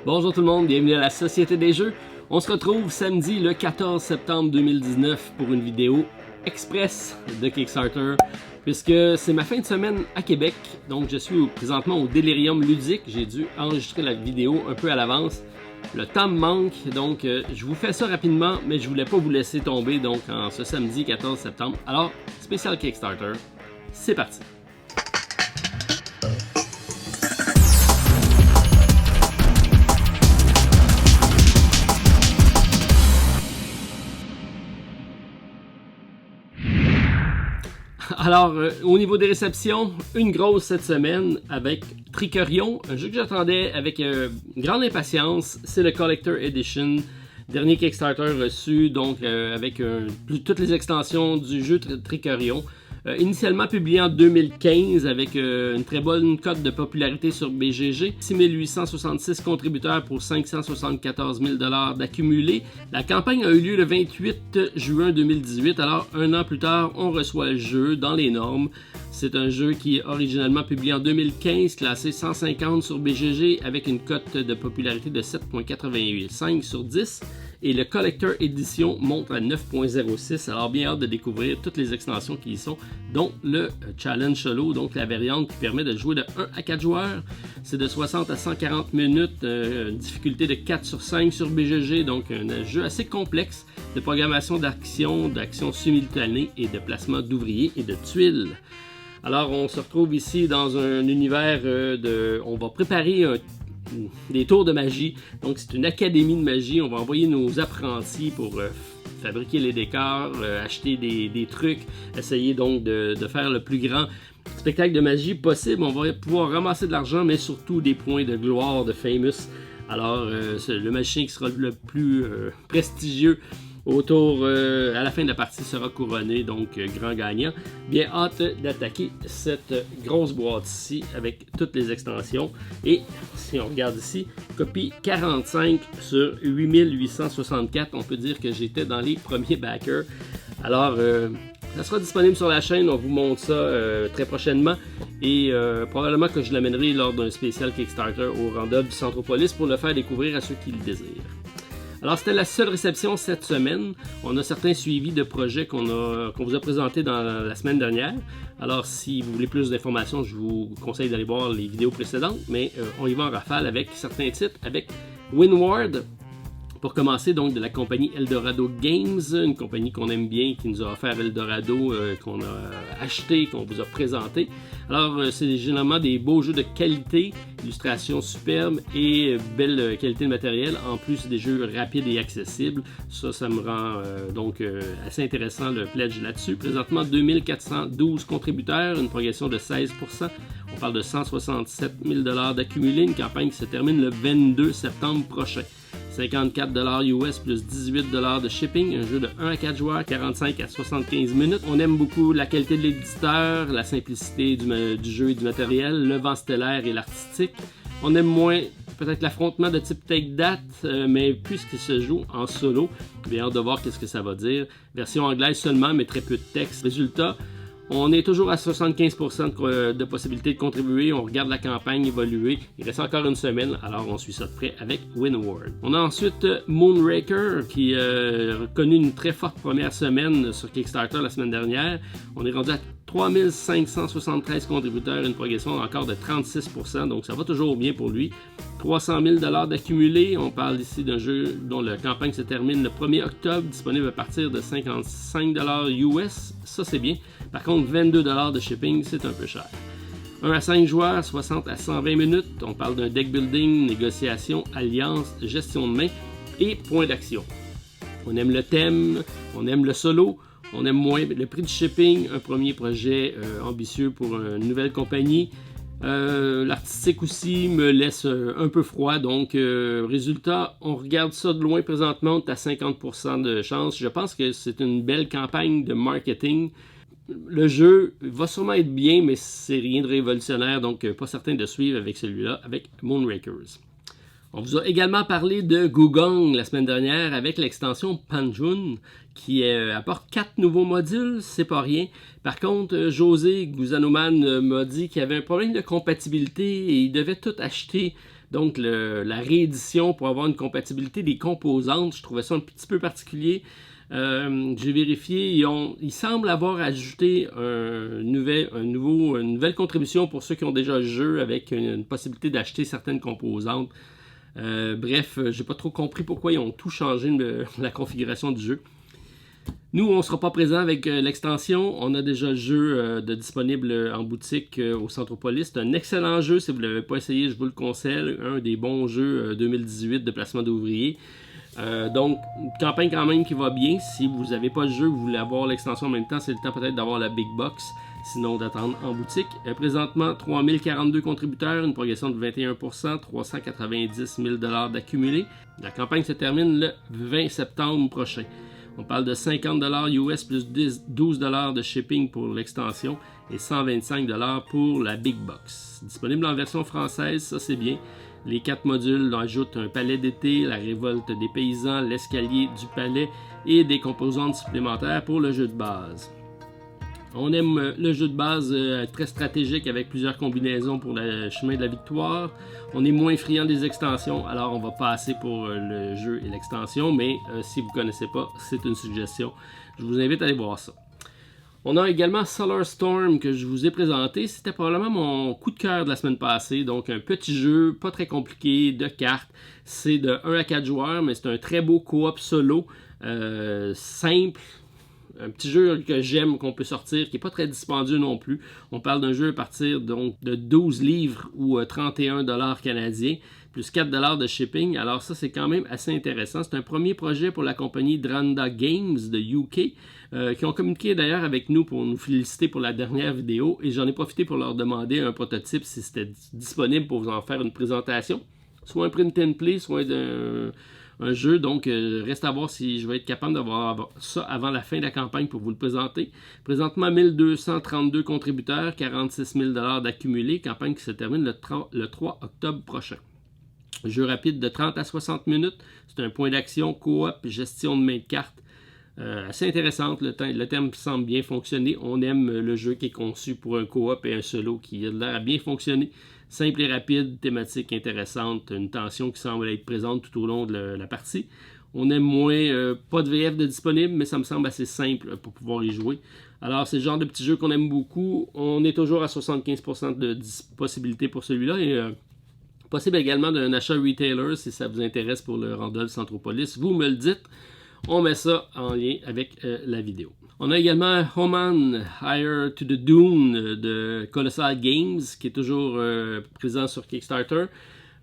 Bonjour tout le monde, bienvenue à la Société des Jeux. On se retrouve samedi le 14 septembre 2019 pour une vidéo express de Kickstarter, puisque c'est ma fin de semaine à Québec, donc je suis présentement au Delirium Ludique. J'ai dû enregistrer la vidéo un peu à l'avance. Le temps me manque, donc je vous fais ça rapidement, mais je voulais pas vous laisser tomber donc en ce samedi 14 septembre. Alors, spécial Kickstarter, c'est parti! Alors, au niveau des réceptions, une grosse cette semaine avec Trickerion, un jeu que j'attendais avec grande impatience. C'est le Collector Edition, dernier Kickstarter reçu, donc avec toutes les extensions du jeu Trickerion. Initialement publié en 2015 avec une très bonne cote de popularité sur BGG, 6866 contributeurs pour 574 000 $ d'accumulés. La campagne a eu lieu le 28 juin 2018, alors un an plus tard, on reçoit le jeu dans les normes. C'est un jeu qui est originellement publié en 2015, classé 150 sur BGG avec une cote de popularité de 7.85 sur 10. Et le Collector Edition monte à 9.06, alors bien hâte de découvrir toutes les extensions qui y sont, dont le Challenge Solo, donc la variante qui permet de jouer de 1 à 4 joueurs. C'est de 60 à 140 minutes, difficulté de 4 sur 5 sur BGG, donc un jeu assez complexe de programmation d'action simultanée et de placement d'ouvriers et de tuiles. Alors on se retrouve ici dans un univers on va préparer des tours de magie, donc c'est une académie de magie. On va envoyer nos apprentis pour fabriquer les décors, acheter des trucs, essayer donc de faire le plus grand spectacle de magie possible. On va pouvoir ramasser de l'argent, mais surtout des points de gloire de Famous. Alors c'est le magicien qui sera le plus prestigieux à la fin de la partie sera couronné, donc grand gagnant. Bien hâte d'attaquer cette grosse boîte ici avec toutes les extensions. Et si on regarde ici, copie 45 sur 8864. On peut dire que j'étais dans les premiers backers. Alors, ça sera disponible sur la chaîne. On vous montre ça très prochainement. Et probablement que je l'amènerai lors d'un spécial Kickstarter au Randolph du Centropolis pour le faire découvrir à ceux qui le désirent. Alors, c'était la seule réception cette semaine. On a certains suivis de projets qu'on vous a présentés dans la semaine dernière. Alors, si vous voulez plus d'informations, je vous conseille d'aller voir les vidéos précédentes. Mais on y va en rafale avec certains titres, avec Windward. Pour commencer, donc, de la compagnie Eldorado Games, une compagnie qu'on aime bien, qui nous a offert Eldorado, qu'on a acheté, qu'on vous a présenté. Alors, c'est généralement des beaux jeux de qualité, illustrations superbes et belle qualité de matériel. En plus, des jeux rapides et accessibles. Ça me rend donc assez intéressant le pledge là-dessus. Présentement, 2412 contributeurs, une progression de 16%. On parle de 167 000 $ d'accumulés, une campagne qui se termine le 22 septembre prochain. 54 $ US plus 18 $ de shipping, un jeu de 1 à 4 joueurs, 45 à 75 minutes. On aime beaucoup la qualité de l'éditeur, la simplicité du jeu et du matériel, le vent stellaire et l'artistique. On aime moins peut-être l'affrontement de type Take That, mais puisqu'il se joue en solo, bien hâte de voir qu'est-ce que ça va dire. Version anglaise seulement, mais très peu de texte. Résultat, on est toujours à 75% de possibilité de contribuer. On regarde la campagne évoluer. Il reste encore une semaine, alors on suit ça de près avec Windward. On a ensuite Moonraker qui a connu une très forte première semaine sur Kickstarter la semaine dernière. On est rendu à 3573 contributeurs, une progression encore de 36%, donc ça va toujours bien pour lui. 300 000 $ d'accumulés. On parle ici d'un jeu dont la campagne se termine le 1er octobre, disponible à partir de 55 $ US. Ça, c'est bien. Par contre, 22 $ de shipping, c'est un peu cher. 1 à 5 joueurs, 60 à 120 minutes. On parle d'un deck building, négociation, alliance, gestion de main et point d'action. On aime le thème, on aime le solo, on aime moins le prix de shipping, un premier projet ambitieux pour une nouvelle compagnie. L'artistique aussi me laisse un peu froid, donc résultat, on regarde ça de loin présentement, on est à 50% de chance. Je pense que c'est une belle campagne de marketing. Le jeu va sûrement être bien, mais c'est rien de révolutionnaire, donc pas certain de suivre avec celui-là, avec Moonrakers. On vous a également parlé de Gugong la semaine dernière avec l'extension Panjun qui apporte 4 nouveaux modules, c'est pas rien. Par contre, José Guzanoman m'a dit qu'il y avait un problème de compatibilité et il devait tout acheter Donc la réédition pour avoir une compatibilité des composantes, je trouvais ça un petit peu particulier. J'ai vérifié, ils semblent avoir ajouté une nouvelle contribution pour ceux qui ont déjà le jeu avec une possibilité d'acheter certaines composantes. Bref, j'ai pas trop compris pourquoi ils ont tout changé la configuration du jeu. Nous, on ne sera pas présent avec l'extension. On a déjà le jeu disponible en boutique au Centropolis. C'est un excellent jeu. Si vous ne l'avez pas essayé, je vous le conseille. Un des bons jeux 2018 de placement d'ouvriers. Donc, une campagne quand même qui va bien. Si vous n'avez pas le jeu, vous voulez avoir l'extension en même temps, c'est le temps peut-être d'avoir la Big Box. Sinon, d'attendre en boutique. Présentement, 3042 contributeurs, une progression de 21%, 390 000 $ d'accumulé. La campagne se termine le 20 septembre prochain. On parle de 50 $ US plus 12 $ de shipping pour l'extension et 125 $ pour la Big Box. Disponible en version française, ça c'est bien. Les 4 modules ajoutent un palais d'été, la révolte des paysans, l'escalier du palais et des composantes supplémentaires pour le jeu de base. On aime le jeu de base très stratégique avec plusieurs combinaisons pour le chemin de la victoire. On est moins friand des extensions, alors on va passer pour le jeu et l'extension, mais si vous ne connaissez pas, c'est une suggestion. Je vous invite à aller voir ça. On a également Solar Storm que je vous ai présenté. C'était probablement mon coup de cœur de la semaine passée. Donc un petit jeu, pas très compliqué, de cartes. C'est de 1 à 4 joueurs, mais c'est un très beau coop solo, simple. Un petit jeu que j'aime, qu'on peut sortir, qui n'est pas très dispendieux non plus. On parle d'un jeu à partir donc, de 12 livres ou 31 $ canadiens, plus 4 $ de shipping. Alors ça, c'est quand même assez intéressant. C'est un premier projet pour la compagnie Dranda Games de UK, qui ont communiqué d'ailleurs avec nous pour nous féliciter pour la dernière vidéo. Et j'en ai profité pour leur demander un prototype si c'était disponible pour vous en faire une présentation. Soit un print and play, soit un jeu, donc reste à voir si je vais être capable d'avoir ça avant la fin de la campagne pour vous le présenter. Présentement, 1232 contributeurs, 46 000 $ d'accumulé, campagne qui se termine le 3 octobre prochain. Jeu rapide de 30 à 60 minutes, c'est un point d'action, coop, gestion de main de cartes. Assez intéressante, le thème semble bien fonctionner. On aime le jeu qui est conçu pour un coop et un solo qui a l'air à bien fonctionner. Simple et rapide, thématique intéressante, une tension qui semble être présente tout au long de la partie. On aime moins, pas de VF de disponible, mais ça me semble assez simple pour pouvoir y jouer. Alors c'est le genre de petit jeu qu'on aime beaucoup. On est toujours à 75% de possibilités pour celui-là et possible également d'un achat retailer si ça vous intéresse pour le Randolph Centropolis. Vous me le dites, on met ça en lien avec la vidéo. On a également Omen Higher to the Dune de Colossal Games qui est toujours présent sur Kickstarter.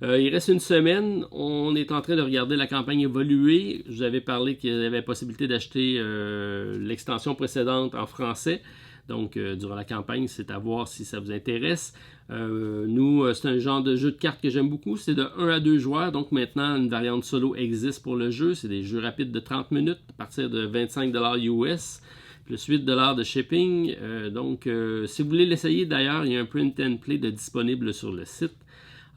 Il reste une semaine. On est en train de regarder la campagne évoluer. Je vous avais parlé qu'il y avait possibilité d'acheter l'extension précédente en français. Donc, durant la campagne, c'est à voir si ça vous intéresse. Nous, c'est un genre de jeu de cartes que j'aime beaucoup. C'est de 1 à 2 joueurs. Donc, maintenant, une variante solo existe pour le jeu. C'est des jeux rapides de 30 minutes à partir de 25 $ US. Plus 8 $ de shipping. Si vous voulez l'essayer, d'ailleurs, il y a un print and play disponible sur le site.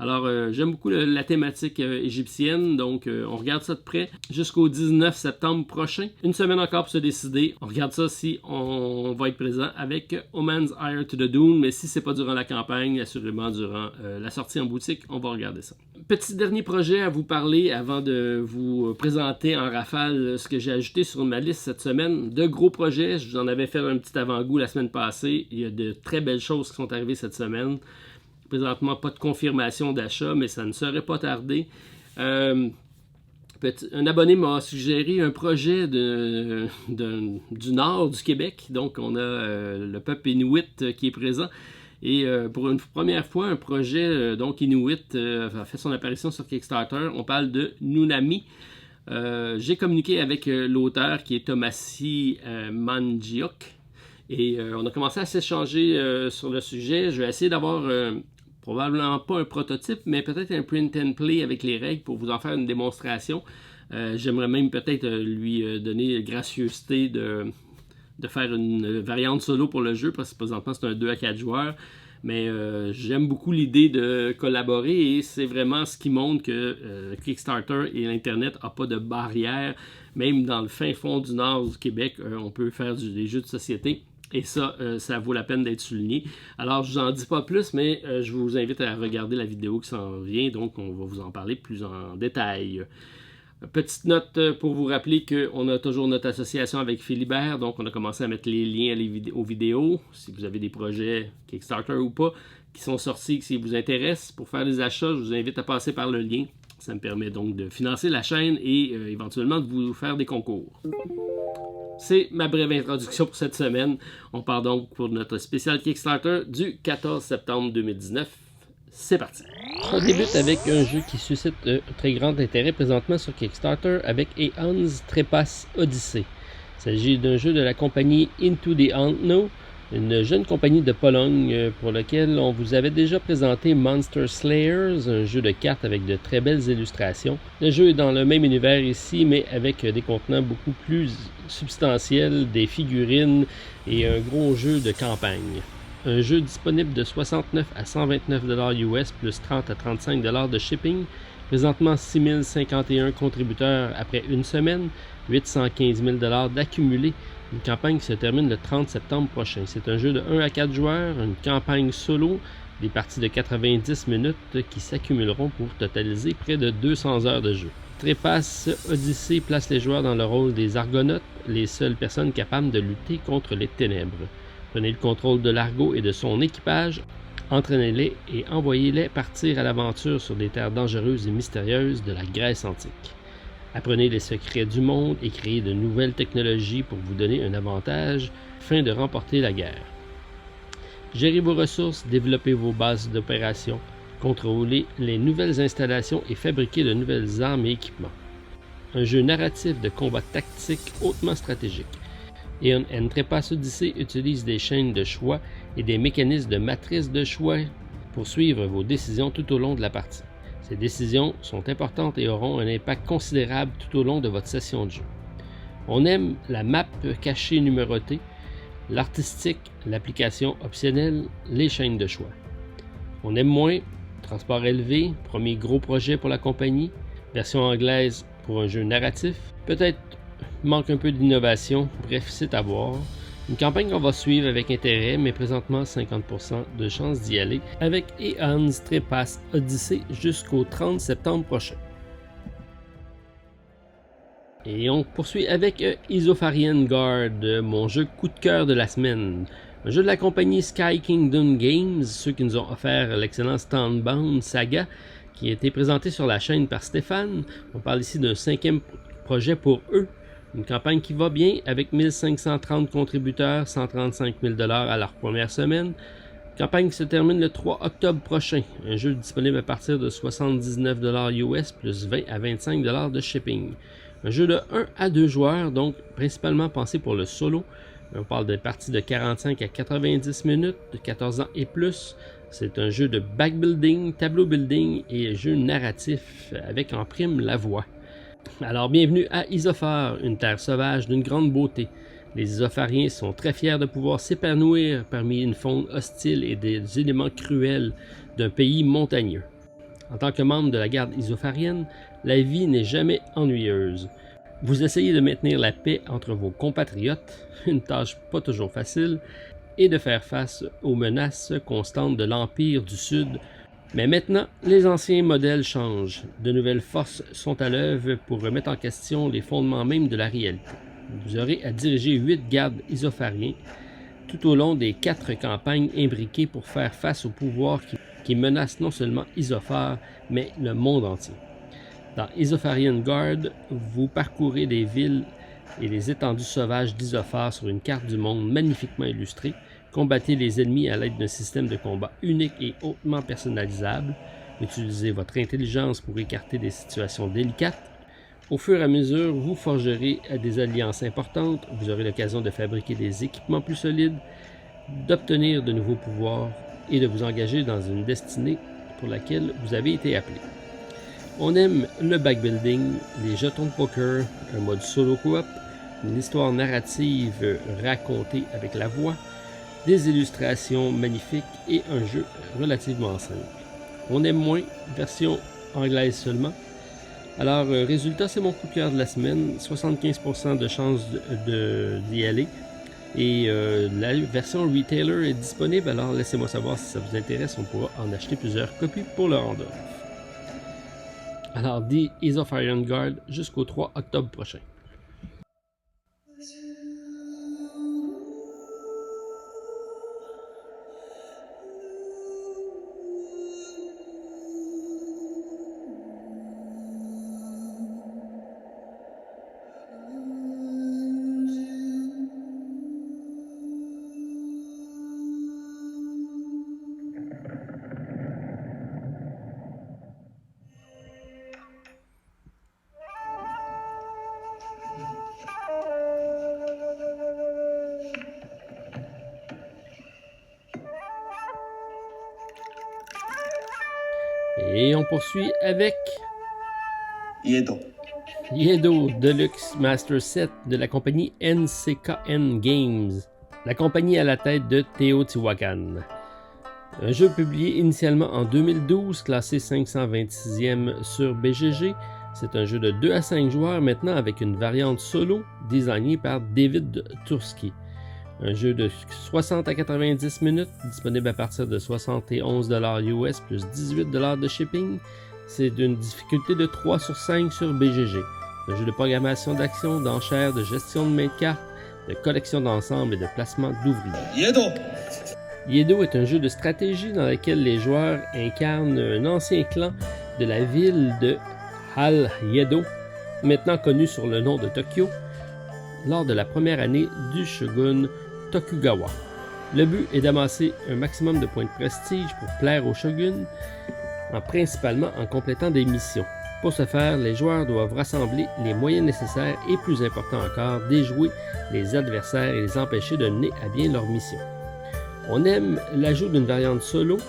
Alors, j'aime beaucoup la thématique égyptienne, donc on regarde ça de près jusqu'au 19 septembre prochain. Une semaine encore pour se décider. On regarde ça si on va être présent avec Omen's Higher to the Dune, mais si c'est pas durant la campagne, assurément durant la sortie en boutique, on va regarder ça. Petit dernier projet à vous parler avant de vous présenter en rafale ce que j'ai ajouté sur ma liste cette semaine. De gros projets, je vous en avais fait un petit avant-goût la semaine passée. Il y a de très belles choses qui sont arrivées cette semaine. Présentement, pas de confirmation d'achat, mais ça ne serait pas tardé. Un abonné m'a suggéré un projet du nord du Québec. Donc, on a le peuple Inuit qui est présent. Et pour une première fois, un projet Inuit a fait son apparition sur Kickstarter. On parle de Nunami. J'ai communiqué avec l'auteur qui est Tomasi Mangiok. Et on a commencé à s'échanger sur le sujet. Je vais essayer d'avoir probablement pas un prototype, mais peut-être un print and play avec les règles pour vous en faire une démonstration. J'aimerais même peut-être lui donner la gracieuseté de faire une variante solo pour le jeu, parce que présentement c'est un 2 à 4 joueurs. Mais j'aime beaucoup l'idée de collaborer et c'est vraiment ce qui montre que Kickstarter et l'Internet n'ont pas de barrière. Même dans le fin fond du nord du Québec, on peut faire des jeux de société. Et ça, ça vaut la peine d'être souligné. Alors, je vous en dis pas plus, mais je vous invite à regarder la vidéo qui s'en vient. Donc, on va vous en parler plus en détail. Petite note pour vous rappeler qu'on a toujours notre association avec Philibert. Donc, on a commencé à mettre les liens aux vidéos. Si vous avez des projets Kickstarter ou pas, qui sont sortis, si vous intéressent, pour faire des achats, je vous invite à passer par le lien. Ça me permet donc de financer la chaîne et éventuellement de vous faire des concours. C'est ma brève introduction pour cette semaine. On part donc pour notre spécial Kickstarter du 14 septembre 2019. C'est parti! On débute avec un jeu qui suscite un très grand intérêt présentement sur Kickstarter avec Aeon's Trépasse Odyssey. Il s'agit d'un jeu de la compagnie Into the Unknown, une jeune compagnie de Pologne pour laquelle on vous avait déjà présenté Monster Slayers, un jeu de cartes avec de très belles illustrations. Le jeu est dans le même univers ici, mais avec des contenants beaucoup plus substantiels, des figurines et un gros jeu de campagne. Un jeu disponible de 69 à 129 $ US plus 30 à 35 $ de shipping. Présentement 6051 contributeurs après une semaine, 815 000 $ d'accumulés. Une campagne qui se termine le 30 septembre prochain. C'est un jeu de 1 à 4 joueurs, une campagne solo, des parties de 90 minutes qui s'accumuleront pour totaliser près de 200 heures de jeu. Trépasse Odyssey place les joueurs dans le rôle des Argonautes, les seules personnes capables de lutter contre les ténèbres. Prenez le contrôle de l'Argo et de son équipage, entraînez-les et envoyez-les partir à l'aventure sur des terres dangereuses et mystérieuses de la Grèce antique. Apprenez les secrets du monde et créez de nouvelles technologies pour vous donner un avantage afin de remporter la guerre. Gérez vos ressources, développez vos bases d'opération, contrôlez les nouvelles installations et fabriquez de nouvelles armes et équipements. Un jeu narratif de combat tactique hautement stratégique. Aeon Trépasse Odyssey utilise des chaînes de choix et des mécanismes de matrice de choix pour suivre vos décisions tout au long de la partie. Ces décisions sont importantes et auront un impact considérable tout au long de votre session de jeu. On aime la map cachée numérotée, l'artistique, l'application optionnelle, les chaînes de choix. On aime moins transport élevé, premier gros projet pour la compagnie, version anglaise pour un jeu narratif, peut-être manque un peu d'innovation, bref, c'est à voir. Une campagne qu'on va suivre avec intérêt, mais présentement 50% de chances d'y aller, avec Aeon's Trépasse Odyssey jusqu'au 30 septembre prochain. Et on poursuit avec Isofarian Guard, mon jeu coup de cœur de la semaine. Un jeu de la compagnie Sky Kingdom Games, ceux qui nous ont offert l'excellent Standbound Saga, qui a été présenté sur la chaîne par Stéphane. On parle ici d'un 5e projet pour eux. Une campagne qui va bien avec 1530 contributeurs, 135 000 $ à leur première semaine. Campagne qui se termine le 3 octobre prochain. Un jeu disponible à partir de 79 $ US plus 20 à 25 $ de shipping. Un jeu de 1 à 2 joueurs, donc principalement pensé pour le solo. On parle de parties de 45 à 90 minutes, de 14 ans et plus. C'est un jeu de backbuilding, tableau building et jeu narratif avec en prime la voix. Alors bienvenue à Isophare, une terre sauvage d'une grande beauté. Les Isophariens sont très fiers de pouvoir s'épanouir parmi une faune hostile et des éléments cruels d'un pays montagneux. En tant que membre de la garde isopharienne, la vie n'est jamais ennuyeuse. Vous essayez de maintenir la paix entre vos compatriotes, une tâche pas toujours facile, et de faire face aux menaces constantes de l'Empire du Sud. Mais maintenant, les anciens modèles changent. De nouvelles forces sont à l'œuvre pour remettre en question les fondements mêmes de la réalité. Vous aurez à diriger 8 gardes isophariens tout au long des 4 campagnes imbriquées pour faire face aux pouvoirs qui menacent non seulement Isophare, mais le monde entier. Dans Isofarian Guard, vous parcourez des villes et les étendues sauvages d'Isophare sur une carte du monde magnifiquement illustrée. Combattez les ennemis à l'aide d'un système de combat unique et hautement personnalisable. Utilisez votre intelligence pour écarter des situations délicates. Au fur et à mesure, vous forgerez des alliances importantes, vous aurez l'occasion de fabriquer des équipements plus solides, d'obtenir de nouveaux pouvoirs et de vous engager dans une destinée pour laquelle vous avez été appelé. On aime le backbuilding, les jetons de poker, un mode solo coop, une histoire narrative racontée avec la voix, des illustrations magnifiques et un jeu relativement simple. On aime moins, version anglaise seulement. Alors, résultat, c'est mon coup de cœur de la semaine, 75% de chance d'y aller. Et la version retailer est disponible, alors laissez-moi savoir si ça vous intéresse, on pourra en acheter plusieurs copies pour le Randolph. Alors, The Is of Iron Guard jusqu'au 3 octobre prochain. Et on poursuit avec Iedo Deluxe Master Set de la compagnie NCKN Games, la compagnie à la tête de Teotihuacan. Un jeu publié initialement en 2012, classé 526e sur BGG. C'est un jeu de 2 à 5 joueurs maintenant avec une variante solo designée par David Turski. Un jeu de 60 à 90 minutes, disponible à partir de 71$ US plus 18$ de shipping. C'est d'une difficulté de 3 sur 5 sur BGG. Un jeu de programmation d'action, d'enchères, de gestion de main de cartes, de collection d'ensemble et de placement d'ouvriers. Iedo est un jeu de stratégie dans lequel les joueurs incarnent un ancien clan de la ville de Al-Iedo, maintenant connu sur le nom de Tokyo, lors de la première année du shogun Tokugawa. Le but est d'amasser un maximum de points de prestige pour plaire au shogun, principalement en complétant des missions. Pour ce faire, les joueurs doivent rassembler les moyens nécessaires et, plus important encore, déjouer les adversaires et les empêcher de mener à bien leur mission. On aime l'ajout d'une variante solo,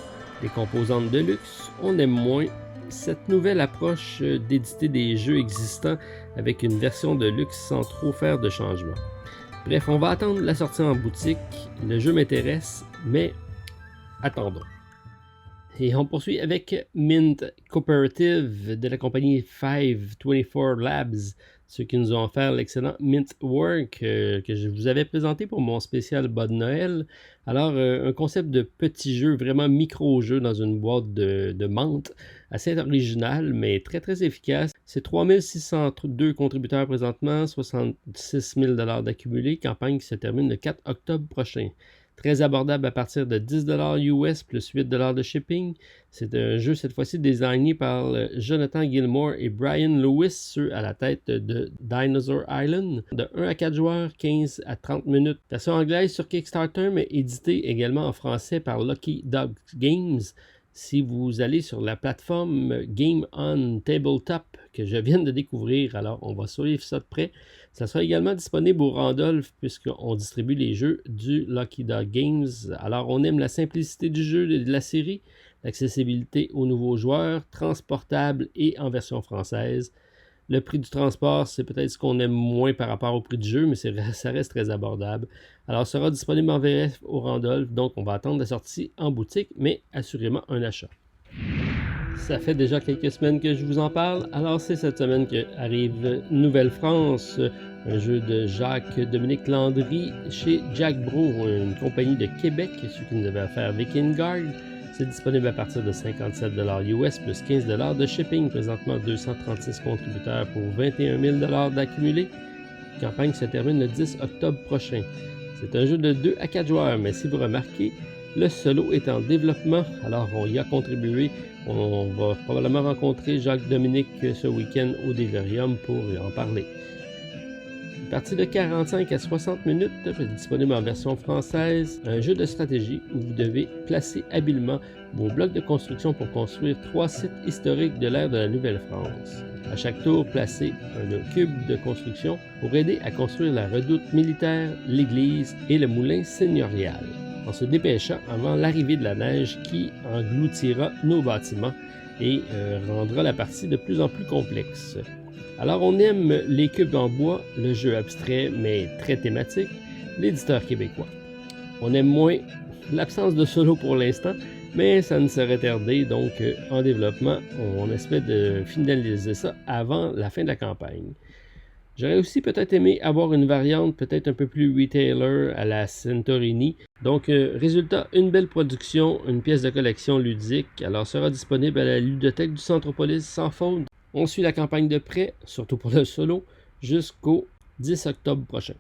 des composantes de luxe. On aime moins cette nouvelle approche d'éditer des jeux existants avec une version de luxe sans trop faire de changements. Bref, on va attendre la sortie en boutique. Le jeu m'intéresse, mais attendons. Et on poursuit avec Mint Cooperative de la compagnie 524 Labs, ceux qui nous ont offert l'excellent Mint Work que je vous avais présenté pour mon spécial bas de Noël. Alors, un concept de petit jeu, vraiment micro-jeu dans une boîte de menthe, assez original, mais très très efficace. C'est 3602 contributeurs présentement, 66 000$ d'accumulés, campagne qui se termine le 4 octobre prochain. Très abordable à partir de 10$ US plus 8$ de shipping. C'est un jeu cette fois-ci designé par Jonathan Gilmore et Brian Lewis, ceux à la tête de Dinosaur Island. De 1 à 4 joueurs, 15 à 30 minutes. Version anglaise sur Kickstarter, mais édité également en français par Lucky Dog Games. Si vous allez sur la plateforme Game on Tabletop que je viens de découvrir, alors on va suivre ça de près. Ça sera également disponible au Randolph puisqu'on distribue les jeux du Lucky Dog Games. Alors on aime la simplicité du jeu et de la série, l'accessibilité aux nouveaux joueurs, transportable et en version française. Le prix du transport, c'est peut-être ce qu'on aime moins par rapport au prix du jeu, mais ça reste très abordable. Alors, ça sera disponible en VF au Randolph, donc on va attendre la sortie en boutique, mais assurément un achat. Ça fait déjà quelques semaines que je vous en parle, alors c'est cette semaine qu'arrive Nouvelle-France, un jeu de Jacques-Dominique Landry chez Jack Bro, une compagnie de Québec, ceux qui nous avaient affaire Viking Guard. C'est disponible à partir de 57$ US plus 15$ de shipping, présentement 236 contributeurs pour 21 000$ d'accumulés. La campagne se termine le 10 octobre prochain. C'est un jeu de 2 à 4 joueurs, mais si vous remarquez, le solo est en développement, alors on y a contribué. On va probablement rencontrer Jacques-Dominique ce week-end au Delirium pour en parler. Partie de 45 à 60 minutes, disponible en version française, un jeu de stratégie où vous devez placer habilement vos blocs de construction pour construire 3 sites historiques de l'ère de la Nouvelle-France. À chaque tour, placez un cube de construction pour aider à construire la redoute militaire, l'église et le moulin seigneurial, en se dépêchant avant l'arrivée de la neige qui engloutira nos bâtiments et rendra la partie de plus en plus complexe. Alors on aime les cubes en bois, le jeu abstrait mais très thématique, l'éditeur québécois. On aime moins l'absence de solo pour l'instant, mais ça ne serait tardé, donc en développement, on espère de finaliser ça avant la fin de la campagne. J'aurais aussi peut-être aimé avoir une variante peut-être un peu plus retailer à la Santorini. Donc, résultat, une belle production, une pièce de collection ludique. Alors, sera disponible à la ludothèque du Centropolis sans faute. On suit la campagne de prêt, surtout pour le solo, jusqu'au 10 octobre prochain.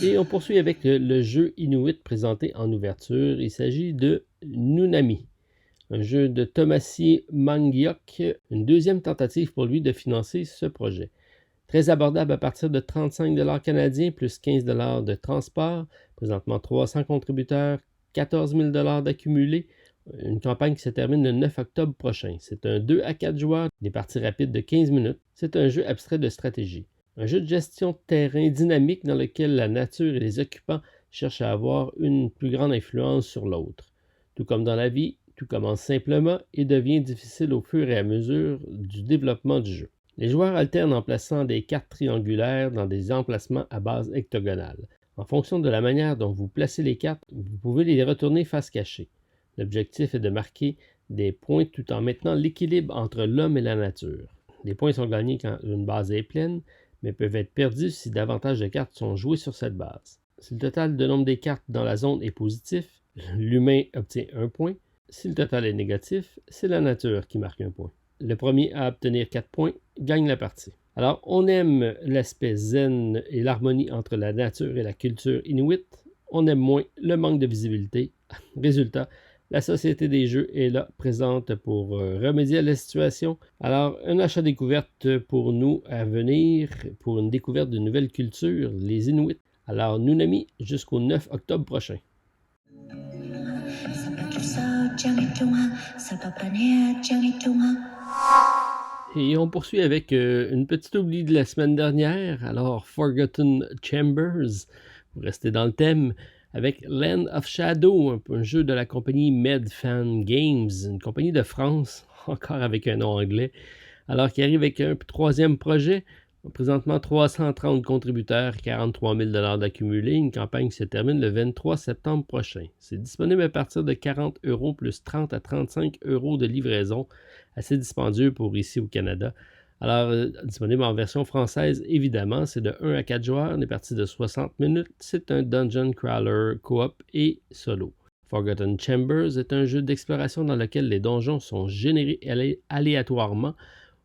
Et on poursuit avec le jeu Inuit présenté en ouverture. Il s'agit de Nunami, un jeu de Tomasi Mangiok, une deuxième tentative pour lui de financer ce projet. Très abordable à partir de 35 $ canadiens plus 15 $ de transport, présentement 300 contributeurs, 14 000 $ d'accumulés, une campagne qui se termine le 9 octobre prochain. C'est un 2 à 4 joueurs, des parties rapides de 15 minutes. C'est un jeu abstrait de stratégie. Un jeu de gestion de terrain dynamique dans lequel la nature et les occupants cherchent à avoir une plus grande influence sur l'autre. Tout comme dans la vie, tout commence simplement et devient difficile au fur et à mesure du développement du jeu. Les joueurs alternent en plaçant des cartes triangulaires dans des emplacements à base hectogonale. En fonction de la manière dont vous placez les cartes, vous pouvez les retourner face cachée. L'objectif est de marquer des points tout en maintenant l'équilibre entre l'homme et la nature. Les points sont gagnés quand une base est pleine, mais peuvent être perdus si davantage de cartes sont jouées sur cette base. Si le total de nombre des cartes dans la zone est positif, l'humain obtient un point. Si le total est négatif, c'est la nature qui marque un point. Le premier à obtenir 4 points gagne la partie. Alors, on aime l'aspect zen et l'harmonie entre la nature et la culture inuit. On aime moins le manque de visibilité. Résultat, la Société des jeux est là, présente pour remédier à la situation. Alors, un achat découverte pour nous à venir, pour une découverte de nouvelles cultures, les Inuits. Alors, Nunami jusqu'au 9 octobre prochain. Et on poursuit avec une petite oubli de la semaine dernière. Alors, Forgotten Chambers, pour rester dans le thème, avec Land of Shadow, un jeu de la compagnie Medfan Games, une compagnie de France, encore avec un nom anglais, alors qui arrive avec un troisième projet, présentement 330 contributeurs, 43 000 $ d'accumulés, une campagne qui se termine le 23 septembre prochain. C'est disponible à partir de 40 € plus 30 à 35 € de livraison, assez dispendieux pour ici au Canada. Alors, disponible en version française, évidemment, c'est de 1 à 4 joueurs, des parties de 60 minutes. C'est un dungeon crawler coop et solo. Forgotten Chambers est un jeu d'exploration dans lequel les donjons sont générés aléatoirement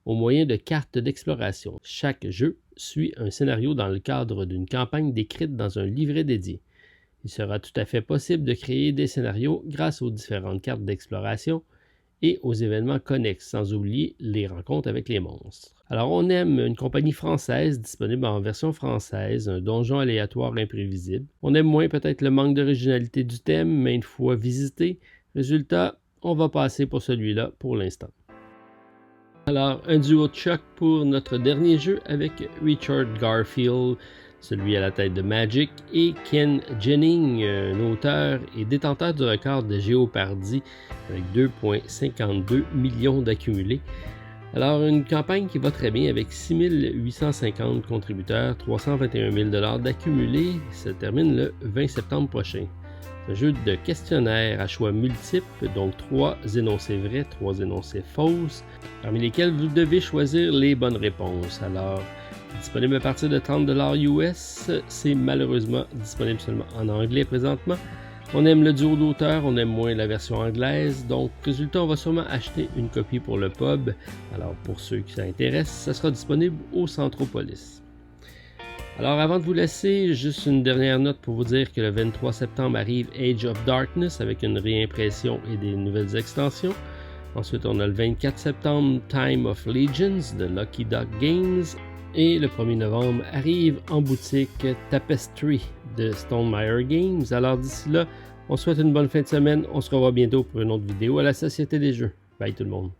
au moyen de cartes d'exploration. Chaque jeu suit un scénario dans le cadre d'une campagne décrite dans un livret dédié. Il sera tout à fait possible de créer des scénarios grâce aux différentes cartes d'exploration et aux événements connexes, sans oublier les rencontres avec les monstres. Alors, on aime une compagnie française disponible en version française, un donjon aléatoire imprévisible. On aime moins peut-être le manque d'originalité du thème, mais une fois visité, résultat, on va passer pour celui-là pour l'instant. Alors, un duo de choc pour notre dernier jeu avec Richard Garfield, celui à la tête de Magic, et Ken Jennings, un auteur et détenteur du record de Jeopardy avec 2,52 millions d'accumulés. Alors, une campagne qui va très bien avec 6 850 contributeurs, 321 000 $ d'accumulés, ça termine le 20 septembre prochain. C'est un jeu de questionnaires à choix multiples, donc 3 énoncés vrais, 3 énoncés fausses, parmi lesquels vous devez choisir les bonnes réponses. Alors, disponible à partir de 30 $ US, c'est malheureusement disponible seulement en anglais présentement. On aime le duo d'auteurs, on aime moins la version anglaise, donc résultat, on va sûrement acheter une copie pour le pub. Alors pour ceux qui s'intéressent, ça sera disponible au Centropolis. Alors avant de vous laisser, juste une dernière note pour vous dire que le 23 septembre arrive Age of Darkness avec une réimpression et des nouvelles extensions. Ensuite, on a le 24 septembre Time of Legends de Lucky Duck Games. Et le 1er novembre arrive en boutique Tapestry de Stonemaier Games. Alors d'ici là, on souhaite une bonne fin de semaine. On se revoit bientôt pour une autre vidéo à la Société des jeux. Bye tout le monde.